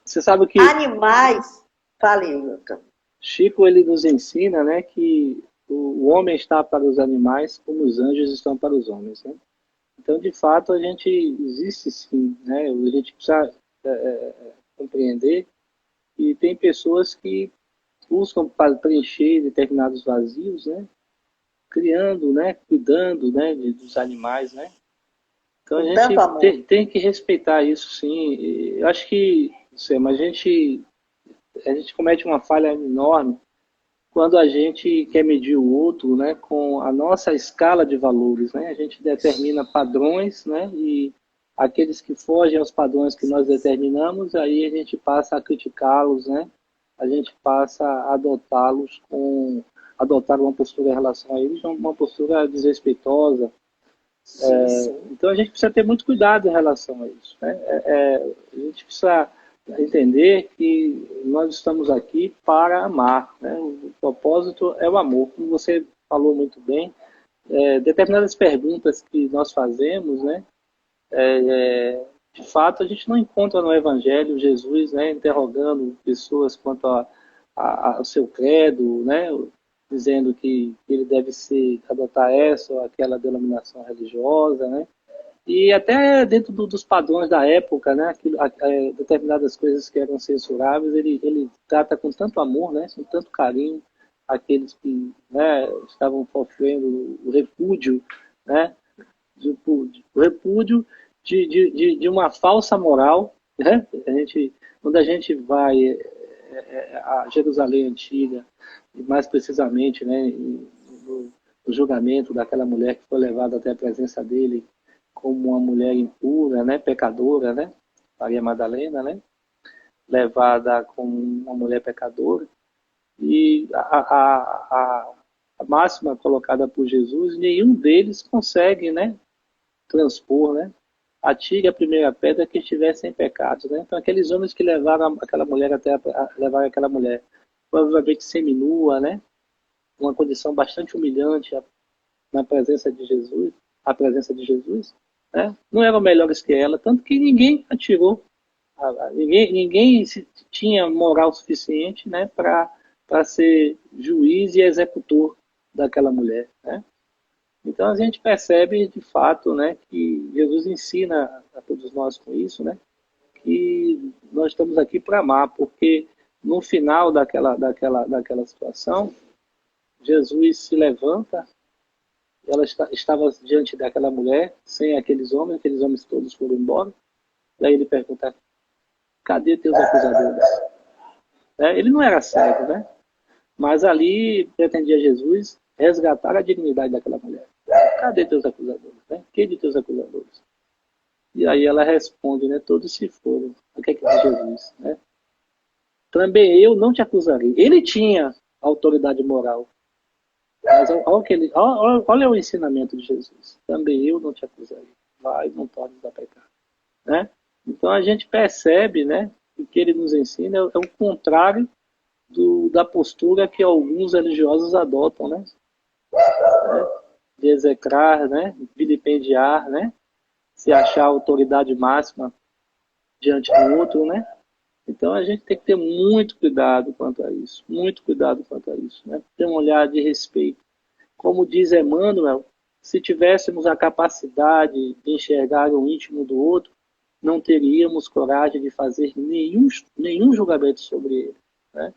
Você sabe que animais, fale, Wilton. Chico, ele nos ensina, né, que o homem está para os animais como os anjos estão para os homens, né? Então, de fato, a gente existe sim, né? A gente precisa compreender que tem pessoas que buscam para preencher determinados vazios, né? Criando, né? Cuidando, né? Dos animais, né? Então a gente tem que respeitar isso, sim. Eu acho que, mas a gente comete uma falha enorme quando a gente quer medir o outro, né, com a nossa escala de valores, né? A gente determina padrões, né, e aqueles que fogem aos padrões que nós determinamos, aí a gente passa a criticá-los, né? A gente passa a adotar uma postura em relação a eles, uma postura desrespeitosa. Então a gente precisa ter muito cuidado em relação a isso, né? A gente precisa entender que nós estamos aqui para amar, né? O propósito é o amor, como você falou muito bem. Determinadas perguntas que nós fazemos, né? De fato, a gente não encontra no Evangelho Jesus, né, interrogando pessoas quanto ao seu credo, né, dizendo que ele deve adotar essa ou aquela denominação religiosa, né, e até dentro dos padrões da época, né, determinadas coisas que eram censuráveis, ele trata com tanto amor, né, com tanto carinho aqueles que, né, estavam sofrendo o repúdio, né, o repúdio de uma falsa moral, né? Quando a gente vai a Jerusalém Antiga, e mais precisamente, né, no julgamento daquela mulher que foi levada até a presença dele como uma mulher impura, né, pecadora, né, Maria Madalena, né, levada como uma mulher pecadora, e a máxima colocada por Jesus, nenhum deles consegue, né, transpor, né? Atire a primeira pedra que estiver sem pecados, né? Então aqueles homens que levaram aquela mulher levaram aquela mulher provavelmente seminua, né? Uma condição bastante humilhante na presença de Jesus, a presença de Jesus, né? Não eram melhores que ela, tanto que ninguém atirou, ninguém tinha moral suficiente, né? Para ser juiz e executor daquela mulher, né? Então a gente percebe de fato, né, que Jesus ensina a todos nós com isso, né, que nós estamos aqui para amar, porque no final daquela situação, Jesus se levanta, ela estava diante daquela mulher, sem aqueles homens todos foram embora, e aí ele pergunta, cadê teus acusadores? Ele não era cego, né? Mas ali pretendia Jesus resgatar a dignidade daquela mulher. Cadê teus acusadores? Né? Quem de teus acusadores? E aí ela responde, né? Todos se foram. O que é que diz Jesus? Né? Também eu não te acusarei. Ele tinha autoridade moral. Mas olha o ensinamento de Jesus. Também eu não te acusarei. Vai, não tornes a pecar. Né? Então a gente percebe, né, que o que ele nos ensina é o contrário da postura que alguns religiosos adotam, né? De execrar, né? Vilipendiar, né? Se achar autoridade máxima diante do outro, né? Então a gente tem que ter muito cuidado quanto a isso, muito cuidado quanto a isso, né? Ter um olhar de respeito. Como diz Emmanuel, se tivéssemos a capacidade de enxergar o íntimo do outro, não teríamos coragem de fazer nenhum julgamento sobre ele, né?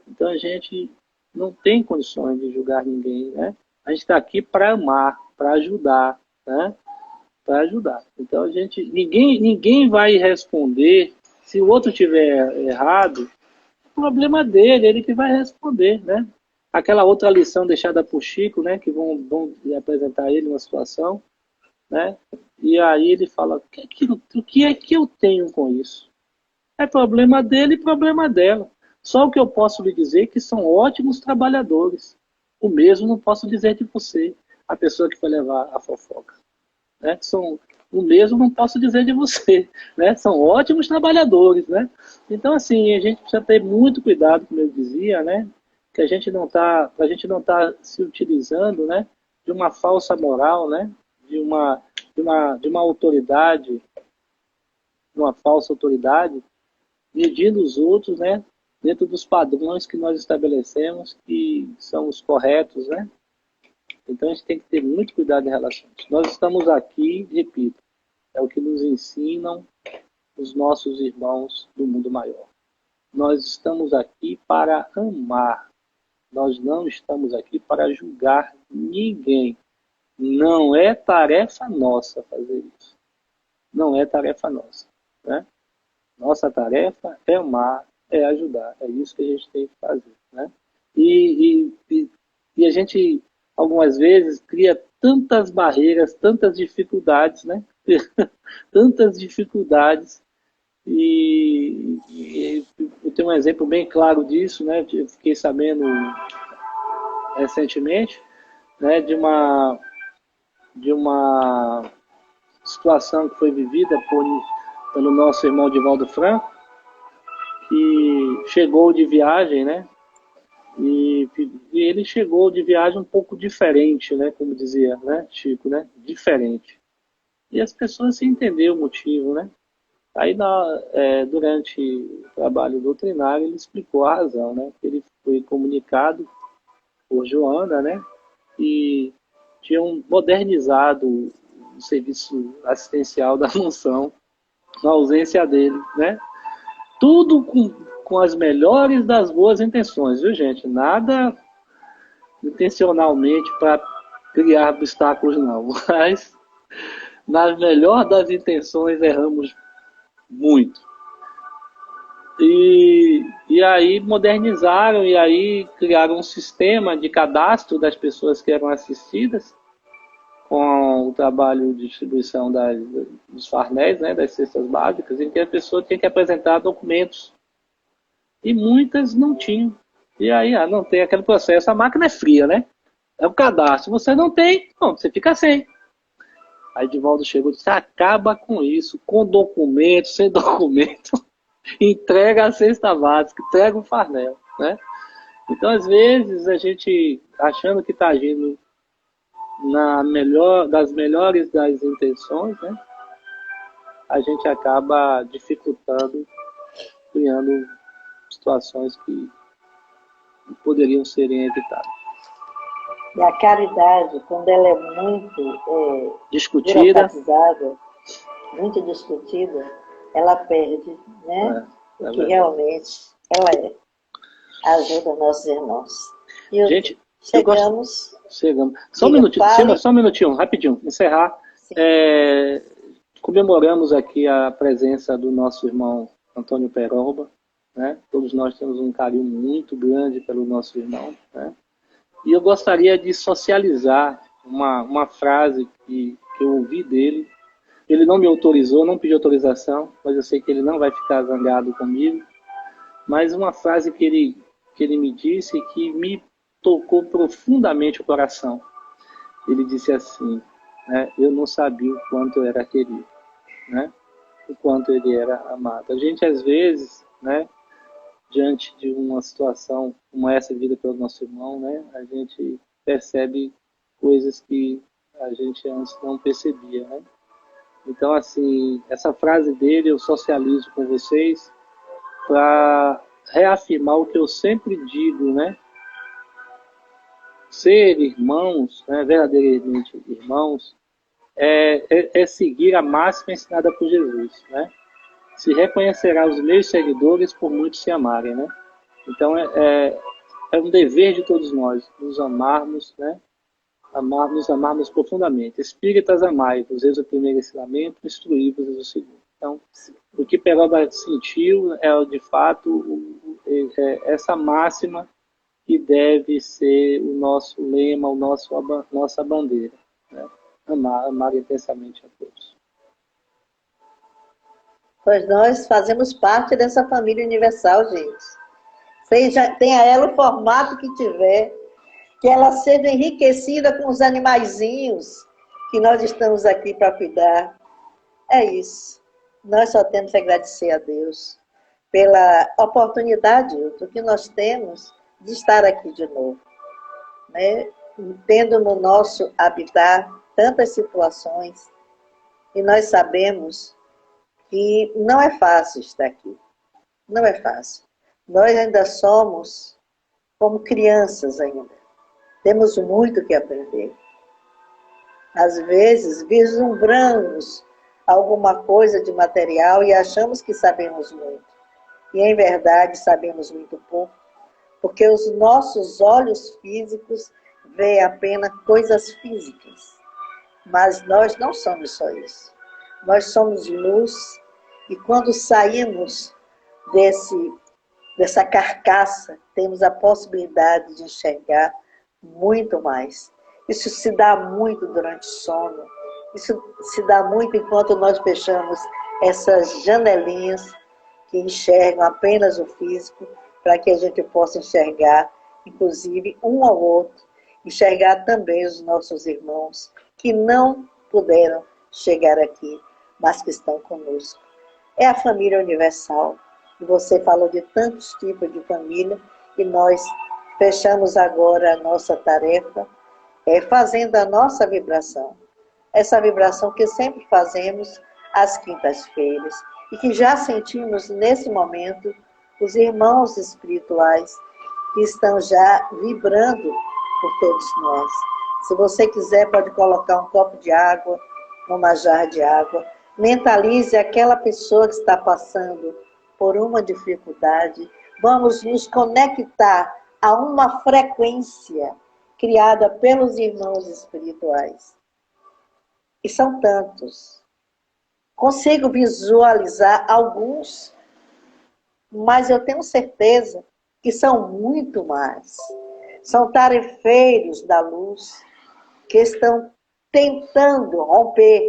Então a gente não tem condições de julgar ninguém, né? A gente está aqui para amar, para ajudar, né? Para ajudar. Então ninguém vai responder se o outro tiver errado, o problema dele, ele que vai responder, né? Aquela outra lição deixada por Chico, né? Que vão apresentar ele uma situação, né? E aí ele fala, o que é que eu tenho com isso? É problema dele e problema dela. Só o que eu posso lhe dizer é que são ótimos trabalhadores. O mesmo não posso dizer de você, a pessoa que foi levar a fofoca. Né? O mesmo não posso dizer de você. Né? São ótimos trabalhadores. Né? Então, assim, a gente precisa ter muito cuidado, como eu dizia, né? Que a gente não está se utilizando, né, de uma falsa moral, né? de uma autoridade, de uma falsa autoridade, medindo os outros, né, dentro dos padrões que nós estabelecemos, que são os corretos, né? Então a gente tem que ter muito cuidado em relação a isso. Nós estamos aqui, repito, é o que nos ensinam os nossos irmãos do mundo maior. Nós estamos aqui para amar. Nós não estamos aqui para julgar ninguém. Não é tarefa nossa fazer isso. Não é tarefa nossa, né? Nossa tarefa é amar, é ajudar. É isso que a gente tem que fazer, né? E a gente, algumas vezes, cria tantas barreiras, tantas dificuldades, né? Tantas dificuldades. E eu tenho um exemplo bem claro disso, né? Eu fiquei sabendo recentemente, né, de uma situação que foi vivida pelo nosso irmão Divaldo Franco, que chegou de viagem, né? E ele chegou de viagem um pouco diferente, né? Como dizia, né, Chico, né? Diferente. E as pessoas se entenderam o motivo, né? Aí, durante o trabalho doutrinário, ele explicou a razão, né? Ele foi comunicado por Joana, né? E tinham modernizado o serviço assistencial da Monção na ausência dele, né? Tudo com as melhores das boas intenções, viu, gente? Nada intencionalmente para criar obstáculos, não. Mas, na melhor das intenções, erramos muito. E aí modernizaram, e aí criaram um sistema de cadastro das pessoas que eram assistidas, com o trabalho de distribuição dos farnéis, né, das cestas básicas, em que a pessoa tinha que apresentar documentos. E muitas não tinham. E aí, não tem aquele processo, a máquina é fria, né? É o cadastro. Você não tem, não, você fica sem. Aí Divaldo chegou e disse, acaba com isso, com documento, sem documento, entrega a cesta básica, entrega o farnel, né? Então, às vezes, a gente, achando que está agindo das melhores das intenções, né? A gente acaba dificultando, criando situações que poderiam serem evitadas. E a caridade, quando ela é muito Discutida, muito discutida, ela perde, né? Que realmente ela ajuda nossos irmãos. E gente, chegamos. Só um minutinho, rapidinho, encerrar. Comemoramos aqui a presença do nosso irmão Antônio Peroba, né? Todos nós temos um carinho muito grande pelo nosso irmão, né? E eu gostaria de socializar uma frase que eu ouvi dele. Ele não me autorizou, não pediu autorização, mas eu sei que ele não vai ficar zangado comigo. Mas uma frase que ele me disse que me tocou profundamente o coração. Ele disse assim, né, eu não sabia o quanto eu era querido, né, o quanto ele era amado. A gente, às vezes, né, diante de uma situação como essa vivida pelo nosso irmão, né, a gente percebe coisas que a gente antes não percebia, né? Então, assim, essa frase dele eu socializo com vocês para reafirmar o que eu sempre digo, né? Ser irmãos, né, verdadeiramente irmãos, é seguir a máxima ensinada por Jesus, né? Se reconhecerá os meus seguidores por muitos se amarem, né? Então é um dever de todos nós nos amarmos, né? Nos amarmos profundamente. Espíritas, amai-vos, eis o primeiro ensinamento, instruí-vos, eis o segundo. Então, o que Peroba sentiu é, de fato, essa máxima que deve ser o nosso lema, nossa bandeira, né? Amar intensamente a todos. Pois nós fazemos parte dessa família universal, gente. Tenha ela o formato que tiver, que ela seja enriquecida com os animaizinhos que nós estamos aqui para cuidar. É isso. Nós só temos que agradecer a Deus pela oportunidade que nós temos de estar aqui de novo, né? Tendo no nosso habitat tantas situações, e nós sabemos que não é fácil estar aqui. Não é fácil. Nós ainda somos como crianças ainda. Temos muito que aprender. Às vezes, vislumbramos alguma coisa de material e achamos que sabemos muito. E, em verdade, sabemos muito pouco, porque os nossos olhos físicos veem apenas coisas físicas. Mas nós não somos só isso. Nós somos luz, e quando saímos dessa carcaça, temos a possibilidade de enxergar muito mais. Isso se dá muito durante o sono. Isso se dá muito enquanto nós fechamos essas janelinhas que enxergam apenas o físico, para que a gente possa enxergar, inclusive, um ao outro, enxergar também os nossos irmãos que não puderam chegar aqui, mas que estão conosco. É a família universal. E você falou de tantos tipos de família, e nós fechamos agora a nossa tarefa, fazendo a nossa vibração. Essa vibração que sempre fazemos às quintas-feiras, e que já sentimos nesse momento os irmãos espirituais que estão já vibrando por todos nós. Se você quiser, pode colocar um copo de água, uma jarra de água. Mentalize aquela pessoa que está passando por uma dificuldade. Vamos nos conectar a uma frequência criada pelos irmãos espirituais. E são tantos. Consigo visualizar alguns, mas eu tenho certeza que são muito mais. São tarefeiros da luz que estão tentando romper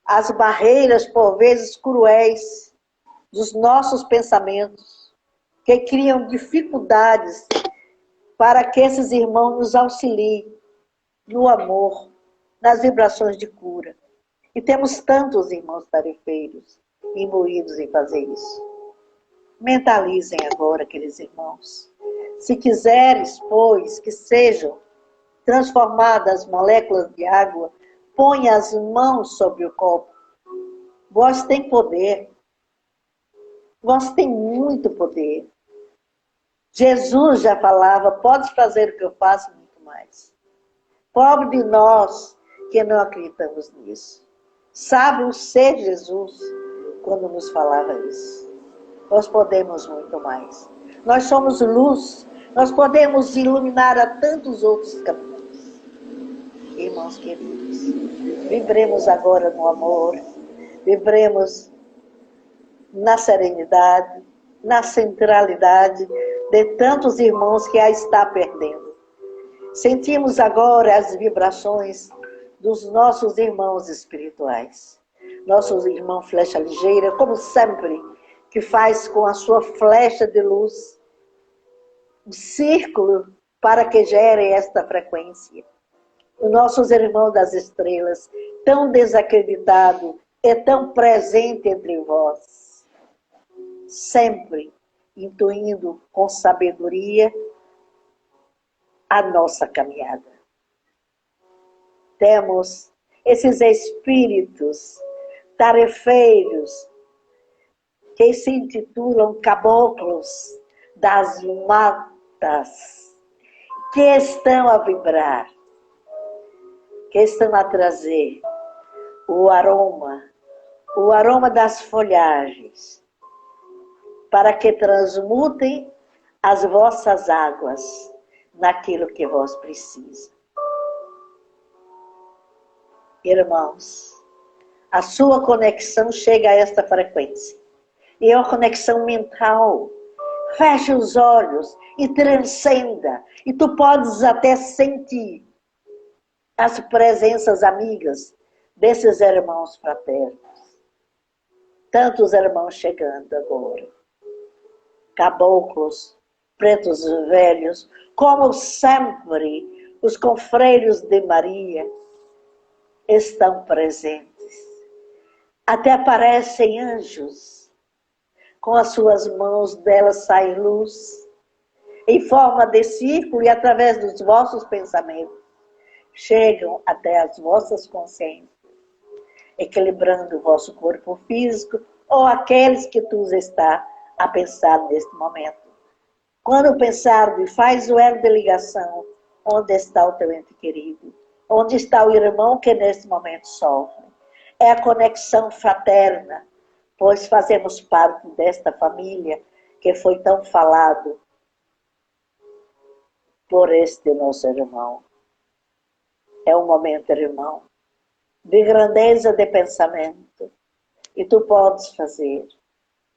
as barreiras, por vezes cruéis, dos nossos pensamentos, que criam dificuldades para que esses irmãos nos auxiliem no amor, nas vibrações de cura. E temos tantos irmãos tarefeiros imbuídos em fazer isso. Mentalizem agora aqueles irmãos. Se quiseres, pois, que sejam transformadas as moléculas de água, põe as mãos sobre o copo. Vós tem poder. Vós tem muito poder. Jesus já falava, podes fazer o que eu faço, muito mais. Pobre de nós que não acreditamos nisso. Sabe o ser Jesus quando nos falava isso. Nós podemos muito mais. Nós somos luz. Nós podemos iluminar a tantos outros caminhos. Irmãos queridos, vibremos agora no amor. Vibremos na serenidade, na centralidade de tantos irmãos que a está perdendo. Sentimos agora as vibrações dos nossos irmãos espirituais. Nossos irmãos flecha ligeira, como sempre, que faz com a sua flecha de luz um círculo para que gere esta frequência. Os nossos irmãos das estrelas, tão desacreditado e tão presente entre vós, sempre intuindo com sabedoria a nossa caminhada. Temos esses espíritos tarefeiros que se intitulam caboclos das matas, que estão a vibrar, que estão a trazer o aroma das folhagens, para que transmutem as vossas águas naquilo que vós precisam. Irmãos, a sua conexão chega a esta frequência. E é uma conexão mental. Feche os olhos e transcenda. E tu podes até sentir as presenças amigas desses irmãos fraternos. Tantos irmãos chegando agora. Caboclos, pretos velhos, como sempre, os confreiros de Maria estão presentes. Até aparecem anjos. Com as suas mãos delas sai luz, em forma de círculo, e através dos vossos pensamentos, chegam até as vossas consciências, equilibrando o vosso corpo físico, ou aqueles que tu está a pensar neste momento. Quando pensar, faz o elo de ligação, onde está o teu ente querido, onde está o irmão que neste momento sofre. É a conexão fraterna, pois fazemos parte desta família que foi tão falado por este nosso irmão. É um momento, irmão, de grandeza de pensamento, e tu podes fazer.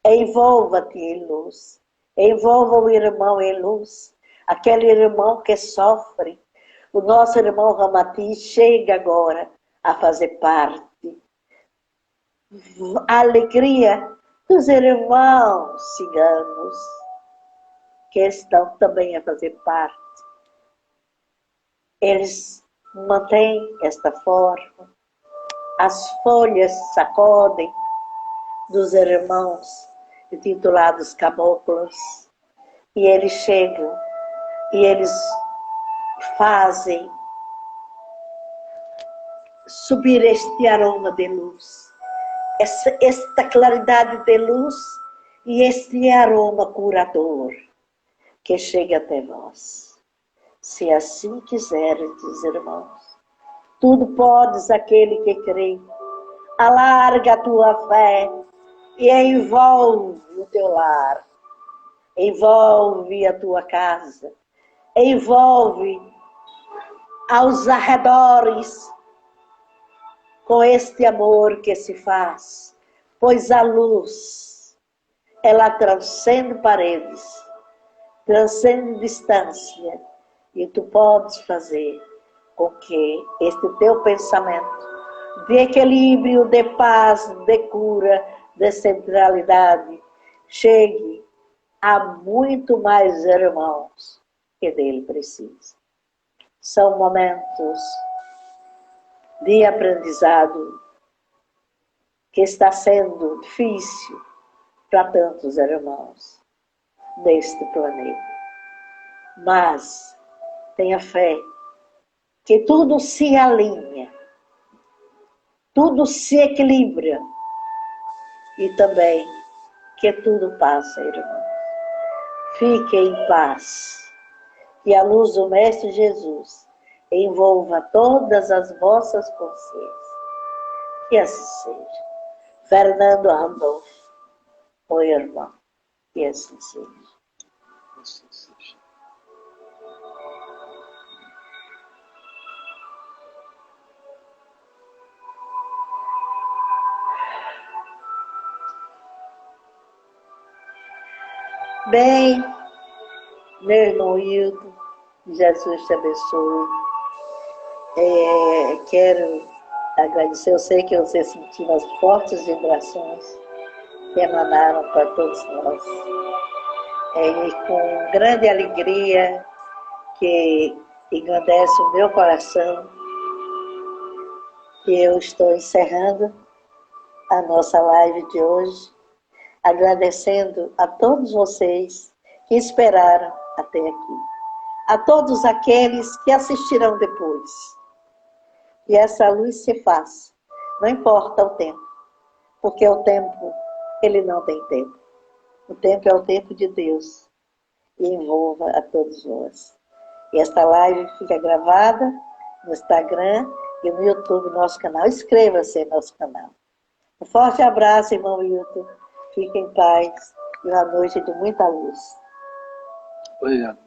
Envolva-te em luz, Envolva o irmão em luz, aquele irmão que sofre. O nosso irmão Ramati chega agora a fazer parte. A alegria dos irmãos ciganos, que estão também a fazer parte. Eles mantêm esta forma. As folhas sacodem dos irmãos intitulados caboclos, e eles chegam e eles fazem subir este aroma de luz, esta claridade de luz e este aroma curador que chega até vós. Se assim quiseres, irmãos, tudo podes aquele que crê. Alarga a tua fé e envolve o teu lar, envolve a tua casa, envolve aos arredores com este amor que se faz, pois a luz, ela transcende paredes, transcende distância, e tu podes fazer com que este teu pensamento de equilíbrio, de paz, de cura, de centralidade, chegue a muito mais irmãos que dele precisam. São momentos de aprendizado que está sendo difícil para tantos irmãos deste planeta. Mas tenha fé que tudo se alinha, tudo se equilibra e também que tudo passa, irmão. Fique em paz. Que a luz do Mestre Jesus envolva todas as vossas consciências. Que assim seja. Fernando Randolfo, o irmão. Que assim seja. Assim seja. Bem, meu irmão Hilton, Jesus te abençoe. Quero agradecer, eu sei que você sentiu as fortes vibrações que emanaram para todos nós. E com grande alegria que engrandece o meu coração, que eu estou encerrando a nossa live de hoje, agradecendo a todos vocês que esperaram até aqui, a todos aqueles que assistirão depois. E essa luz se faz, não importa o tempo, porque o tempo, ele não tem tempo. O tempo é o tempo de Deus, e envolva a todos nós. E esta live fica gravada no Instagram e no YouTube, nosso canal. Inscreva-se no nosso canal. Um forte abraço, irmão Wilton. Fique em paz e uma noite de muita luz. Obrigado.